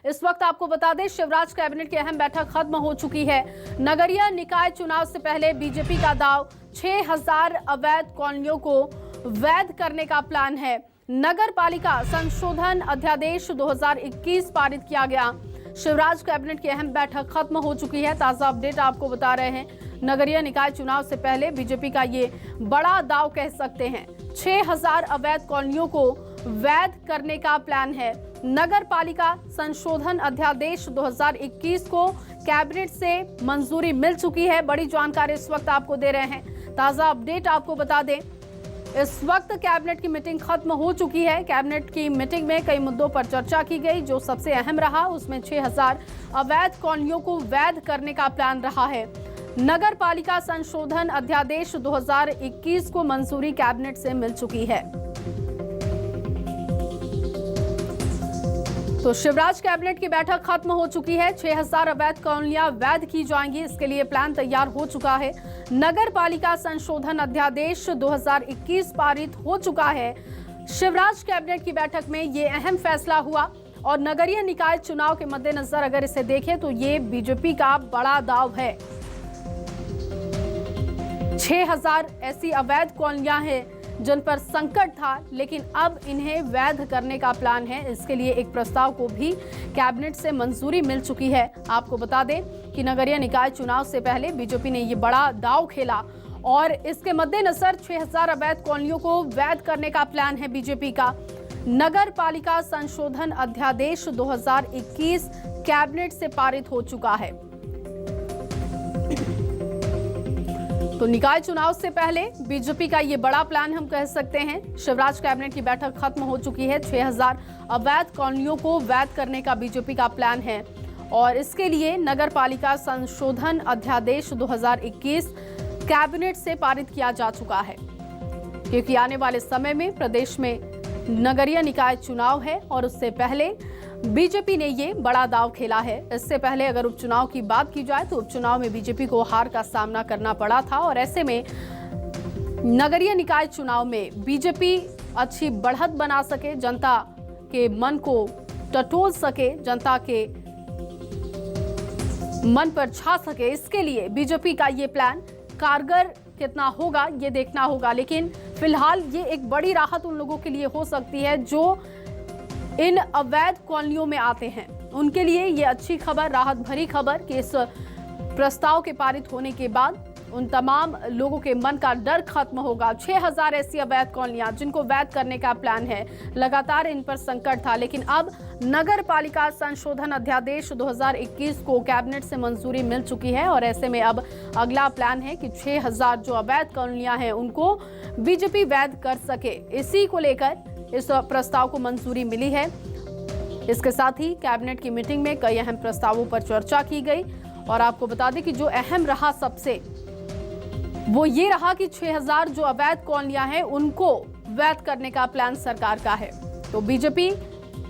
इस वक्त आपको बता दें, शिवराज कैबिनेट की अहम बैठक खत्म हो चुकी है। नगरीय निकाय चुनाव से पहले बीजेपी का दांव 6000 अवैध कॉलोनियों को वैध करने का प्लान है। नगर पालिका संशोधन अध्यादेश 2021 पारित किया गया। शिवराज कैबिनेट की अहम बैठक खत्म हो चुकी है। ताजा अपडेट आपको बता रहे हैं। नगरीय निकाय चुनाव से पहले बीजेपी का ये बड़ा दांव कह सकते हैं। 6000 अवैध कॉलोनियों को वैध करने का प्लान है। नगर पालिका संशोधन अध्यादेश 2021 को कैबिनेट से मंजूरी मिल चुकी है। बड़ी जानकारी इस वक्त आपको दे रहे हैं। ताजा अपडेट आपको बता दें, इस वक्त कैबिनेट की मीटिंग खत्म हो चुकी है। कैबिनेट की मीटिंग में कई मुद्दों पर चर्चा की गई। जो सबसे अहम रहा उसमें 6000 अवैध कॉलोनियों को वैध करने का प्लान रहा है। नगर पालिका संशोधन अध्यादेश 2021 को मंजूरी कैबिनेट से मिल चुकी है। तो शिवराज कैबिनेट की बैठक खत्म हो चुकी है। 6000 अवैध कॉलोनियां वैध की जाएंगी, इसके लिए प्लान तैयार हो चुका है। नगर पालिका संशोधन अध्यादेश 2021 पारित हो चुका है। शिवराज कैबिनेट की बैठक में ये अहम फैसला हुआ और नगरीय निकाय चुनाव के मद्देनजर अगर इसे देखें तो ये बीजेपी का बड़ा दांव है। 6000 ऐसी अवैध कॉलोनियां हैं जिन पर संकट था, लेकिन अब इन्हें वैध करने का प्लान है। इसके लिए एक प्रस्ताव को भी कैबिनेट से मंजूरी मिल चुकी है। आपको बता दें कि नगरीय निकाय चुनाव से पहले बीजेपी ने ये बड़ा दांव खेला और इसके मद्देनजर 6000 अवैध कॉलोनियों को वैध करने का प्लान है बीजेपी का। नगर पालिका संशोधन अध्यादेश 2021 कैबिनेट से पारित हो चुका है। तो निकाय चुनाव से पहले बीजेपी का ये बड़ा प्लान हम कह सकते हैं। शिवराज कैबिनेट की बैठक खत्म हो चुकी है। 6000 अवैध कॉलोनियों को वैध करने का बीजेपी का प्लान है और इसके लिए नगर पालिका संशोधन अध्यादेश 2021 कैबिनेट से पारित किया जा चुका है, क्योंकि आने वाले समय में प्रदेश में नगरीय निकाय चुनाव है और उससे पहले बीजेपी ने ये बड़ा दांव खेला है। इससे पहले अगर उपचुनाव की बात की जाए तो उपचुनाव में बीजेपी को हार का सामना करना पड़ा था और ऐसे में नगरीय निकाय चुनाव में बीजेपी अच्छी बढ़त बना सके, जनता के मन को टटोल सके, जनता के मन पर छा सके, इसके लिए बीजेपी का ये प्लान कारगर कितना होगा ये देखना होगा। लेकिन फिलहाल ये एक बड़ी राहत उन लोगों के लिए हो सकती है जो इन अवैध कॉलोनियों में आते हैं। उनके लिए ये अच्छी खबर, राहत भरी खबर कि इस प्रस्ताव के पारित होने के बाद उन तमाम लोगों के मन का डर खत्म होगा। 6000 ऐसी अवैध कॉलोनियां जिनको वैध करने का प्लान है। लगातार इन पर संकट था, लेकिन अब नगर पालिका संशोधन अध्यादेश 2021 को कैबिनेट से मंजूरी मिल चुकी है और ऐसे में अब अगला प्लान है कि 6000 जो अवैध कॉलोनियां हैं उनको बीजेपी वैध कर सके। इसी को लेकर इस प्रस्ताव को मंजूरी मिली है। इसके साथ ही कैबिनेट की मीटिंग में कई अहम प्रस्तावों पर चर्चा की गई और आपको बता दें कि जो अहम रहा सबसे वो ये रहा कि 6000 जो अवैध कॉलोनियां हैं उनको वैध करने का प्लान सरकार का है। तो बीजेपी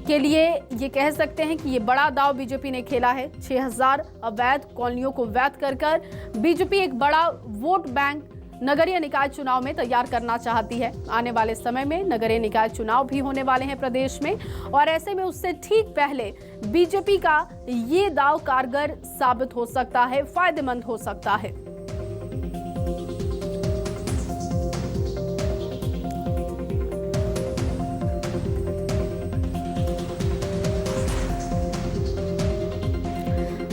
के लिए ये कह सकते हैं कि ये बड़ा दांव बीजेपी ने खेला है। 6000 अवैध कॉलोनियों को वैध कर बीजेपी एक बड़ा वोट बैंक नगरीय निकाय चुनाव में तैयार करना चाहती है। आने वाले समय में नगरीय निकाय चुनाव भी होने वाले हैं प्रदेश में और ऐसे में उससे ठीक पहले बीजेपी का ये दांव कारगर साबित हो सकता है, फायदेमंद हो सकता है।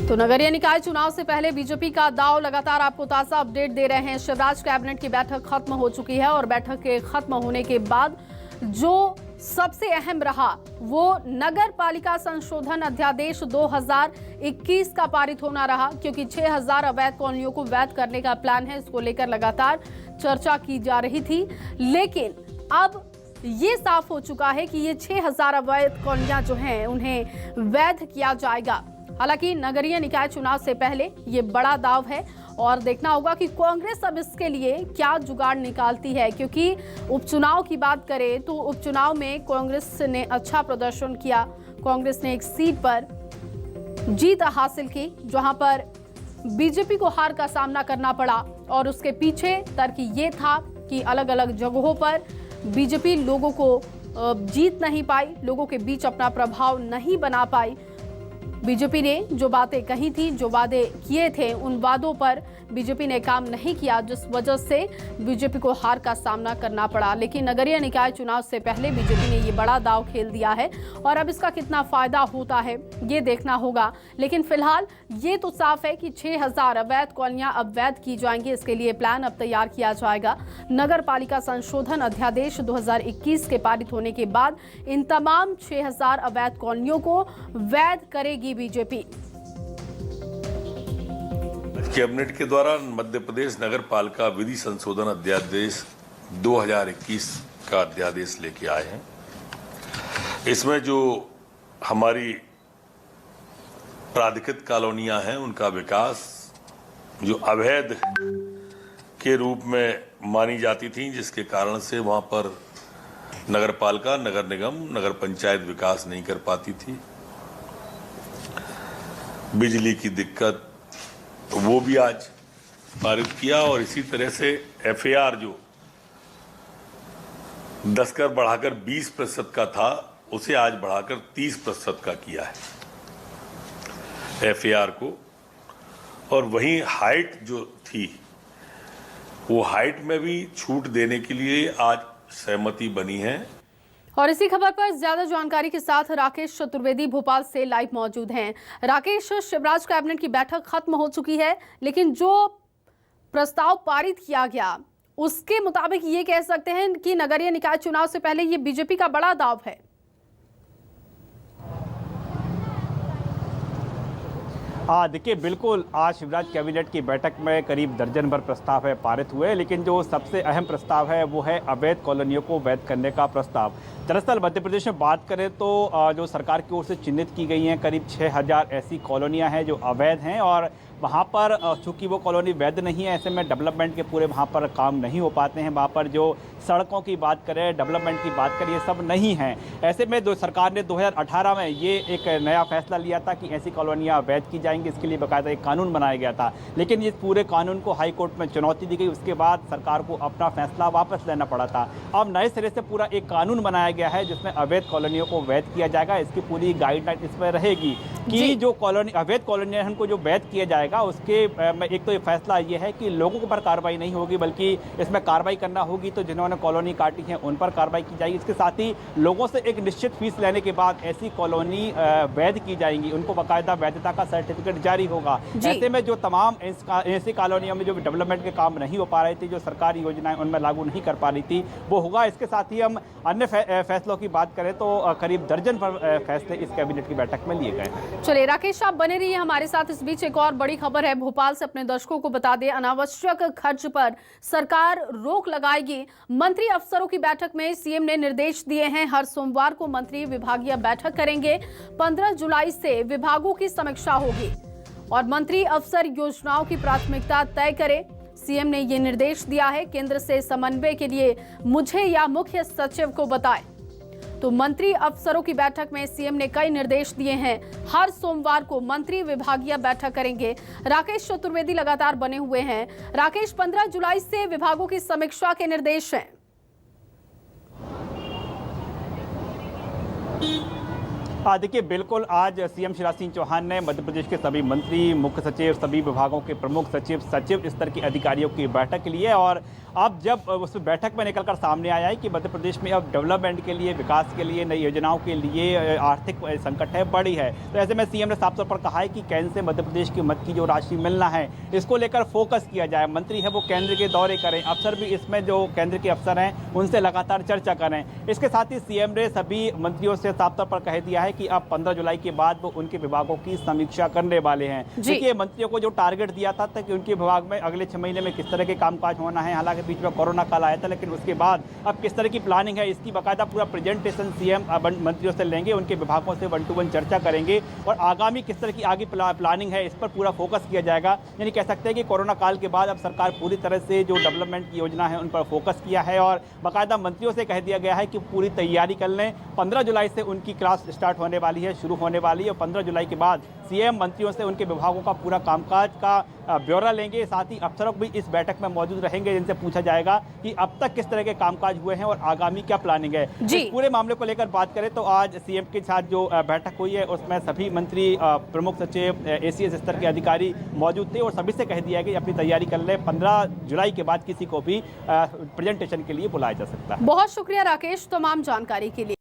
तो नगरीय निकाय चुनाव से पहले बीजेपी का दांव लगातार आपको ताजा अपडेट दे रहे हैं। शिवराज कैबिनेट की बैठक खत्म हो चुकी है और बैठक के खत्म होने के बाद जो सबसे अहम रहा वो नगर पालिका संशोधन अध्यादेश 2021 का पारित होना रहा, क्योंकि 6000 अवैध कॉलोनियों को वैध करने का प्लान है। इसको लेकर लगातार चर्चा की जा रही थी, लेकिन अब ये साफ हो चुका है कि ये 6000 अवैध कॉलोनियां जो हैं उन्हें वैध किया जाएगा। हालांकि नगरीय निकाय चुनाव से पहले ये बड़ा दांव है और देखना होगा कि कांग्रेस अब इसके लिए क्या जुगाड़ निकालती है, क्योंकि उपचुनाव की बात करें तो उपचुनाव में कांग्रेस ने अच्छा प्रदर्शन किया। कांग्रेस ने एक सीट पर जीत हासिल की जहां पर बीजेपी को हार का सामना करना पड़ा और उसके पीछे तर्क ये था कि अलग अलग जगहों पर बीजेपी लोगों को जीत नहीं पाई, लोगों के बीच अपना प्रभाव नहीं बना पाई। बीजेपी ने जो बातें कही थी, जो वादे किए थे, उन वादों पर बीजेपी ने काम नहीं किया, जिस वजह से बीजेपी को हार का सामना करना पड़ा। लेकिन नगरीय निकाय चुनाव से पहले बीजेपी ने ये बड़ा दांव खेल दिया है और अब इसका कितना फायदा होता है ये देखना होगा। लेकिन फिलहाल ये तो साफ है कि 6000 अवैध कॉलोनियां अब वैध की जाएंगी। इसके लिए प्लान अब तैयार किया जाएगा। नगर पालिका संशोधन अध्यादेश 2021 के पारित होने के बाद इन तमाम 6000 अवैध कॉलोनियों को वैध करेगी बीजेपी। कैबिनेट के द्वारा मध्य प्रदेश नगर पालिका विधि संशोधन अध्यादेश 2021 का अध्यादेश लेके आए हैं। इसमें जो हमारी प्राधिकृत कॉलोनियां हैं उनका विकास जो अवैध के रूप में मानी जाती थी, जिसके कारण से वहां पर नगर पालिका, नगर निगम, नगर पंचायत विकास नहीं कर पाती थी। बिजली की दिक्कत वो भी आज पारित किया और इसी तरह से एफएआर जो 10 कर बढ़ाकर 20% का था उसे आज बढ़ाकर 30% का किया है एफएआर को। और वहीं हाइट जो थी वो हाइट में भी छूट देने के लिए आज सहमति बनी है। और इसी खबर पर ज्यादा जानकारी के साथ राकेश चतुर्वेदी भोपाल से लाइव मौजूद हैं। राकेश, शिवराज कैबिनेट की बैठक खत्म हो चुकी है, लेकिन जो प्रस्ताव पारित किया गया उसके मुताबिक ये कह सकते हैं कि नगरीय निकाय चुनाव से पहले ये बीजेपी का बड़ा दांव है। देखिए, बिल्कुल आज शिवराज कैबिनेट की बैठक में करीब दर्जन भर प्रस्ताव है पारित हुए, लेकिन जो सबसे अहम प्रस्ताव है वो है अवैध कॉलोनियों को वैध करने का प्रस्ताव। दरअसल मध्य प्रदेश में बात करें तो जो सरकार की ओर से चिन्हित की गई हैं करीब 6000 ऐसी कॉलोनियां हैं जो अवैध हैं और वहाँ पर चूँकि वो कॉलोनी वैध नहीं है, ऐसे में डेवलपमेंट के पूरे वहाँ पर काम नहीं हो पाते हैं। वहाँ पर जो सड़कों की बात करें, डेवलपमेंट की बात करें, ये सब नहीं है। ऐसे में सरकार ने 2018 में ये एक नया फैसला लिया था कि ऐसी कॉलोनियाँ वैध की जाएंगी। इसके लिए बाकायदा एक कानून बनाया गया था, लेकिन इस पूरे कानून को हाई कोर्ट में चुनौती दी गई। उसके बाद सरकार को अपना फैसला वापस लेना पड़ा था। अब नए सिरे से पूरा एक कानून बनाया गया है जिसमें अवैध कॉलोनियों को वैध किया जाएगा। इसकी पूरी गाइडलाइन इसमें रहेगी कि जो अवैध कॉलोनियाँ हैं उनको जो वैध किया जाएगा उसके में एक तो ये फैसला ये है कि लोगों के ऊपर कार्रवाई नहीं होगी, बल्कि इसमें कार्रवाई करना होगी तो जिन्होंने कॉलोनी काटी है उन पर कार्रवाई की जाएगी। इसके साथ ही लोगों से एक निश्चित फीस लेने के बाद ऐसी कॉलोनी वैध की जाएंगी, उनको बाकायदा वैधता का सर्टिफिकेट जारी होगा। ऐसे में जो तमाम ऐसी कॉलोनियों में जो डेवलपमेंट के काम नहीं हो पा रहे थे, जो सरकारी योजनाएं उनमें लागू नहीं कर पा रही थी, वो होगा। इसके साथ ही हम अन्य फैसलों की बात करें तो करीब दर्जन पर फैसले इस कैबिनेट की बैठक में लिए गए हैं। चलिए राकेश, आप बने रहिए हमारे साथ। इस बीच एक और बड़ी खबर है भोपाल से, अपने दर्शकों को बता दें, अनावश्यक खर्च पर सरकार रोक लगाएगी। मंत्री अफसरों की बैठक में सीएम ने निर्देश दिए हैं। हर सोमवार को मंत्री विभागीय बैठक करेंगे। 15 जुलाई से विभागों की समीक्षा होगी और मंत्री अफसर योजनाओं की प्राथमिकता तय करें। सीएम ने यह निर्देश दिया है। केंद्र से समन्वय के लिए मुझे या मुख्य सचिव को बताएं। तो मंत्री अफसरों की बैठक में सीएम ने कई निर्देश दिए हैं। हर सोमवार को मंत्री विभागीय बैठक करेंगे। राकेश चतुर्वेदी लगातार बने हुए हैं। राकेश, 15 जुलाई से विभागों की समीक्षा के निर्देश हैं। देखिए, बिल्कुल आज सीएम शिवराज सिंह चौहान ने मध्य प्रदेश के सभी मंत्री, मुख्य सचिव, सभी विभागों के प्रमुख सचिव, सचिव स्तर के अधिकारियों की बैठक ली है और अब जब उस बैठक में निकलकर सामने आया है कि मध्य प्रदेश में अब डेवलपमेंट के लिए, विकास के लिए, नई योजनाओं के लिए आर्थिक संकट है, बड़ी है। तो ऐसे में सीएम ने साफ तौर पर कहा है कि केंद्र से मध्य प्रदेश की मद की जो राशि मिलना है इसको लेकर फोकस किया जाए। मंत्री है वो केंद्र के दौरे करें, अफसर भी इसमें जो केंद्र के अफसर हैं उनसे लगातार चर्चा करें। इसके साथ ही सीएम ने सभी मंत्रियों से साफ तौर पर कह दिया है कि अब 15 जुलाई के बाद वो उनके विभागों की समीक्षा करने वाले हैं। देखिए, मंत्रियों को जो टारगेट दिया था कि उनके विभाग में अगले 6 महीने में किस तरह के कामकाज होना है, हालांकि बीच में कोरोना काल आया था, लेकिन उसके बाद अब किस तरह की प्लानिंग है इसकी बाकायदा पूरा प्रेजेंटेशन सीएम मंत्रियों से लेंगे, उनके विभागों से 1 to 1 चर्चा करेंगे और आगामी किस तरह की आगे प्लानिंग है इस पर पूरा फोकस किया जाएगा। यानी कह सकते हैं कि कोरोना काल के बाद अब सरकार पूरी तरह से जो डेवलपमेंट की योजना है उन पर फोकस किया है और बाकायदा मंत्रियों से कह दिया गया है कि पूरी तैयारी कर लें। 15 जुलाई से उनकी क्लास स्टार्ट स्टार्ट होने वाली है, शुरू होने वाली है और 15 जुलाई के बाद सीएम मंत्रियों से उनके विभागों का पूरा कामकाज का ब्यौरा लेंगे। साथ ही अफसरों भी इस बैठक में मौजूद रहेंगे, जिनसे पूछा जाएगा कि अब तक किस तरह के कामकाज हुए हैं और आगामी क्या प्लानिंग है। इस पूरे मामले को लेकर बात करें तो आज सीएम के साथ जो बैठक हुई है उसमें सभी मंत्री, प्रमुख सचिव, एसीएस स्तर के अधिकारी मौजूद थे और सभी से कह दिया कि अपनी तैयारी कर ले। 15 जुलाई के बाद किसी को भी प्रेजेंटेशन के लिए बुलाया जा सकता है। बहुत शुक्रिया राकेश तमाम जानकारी के लिए।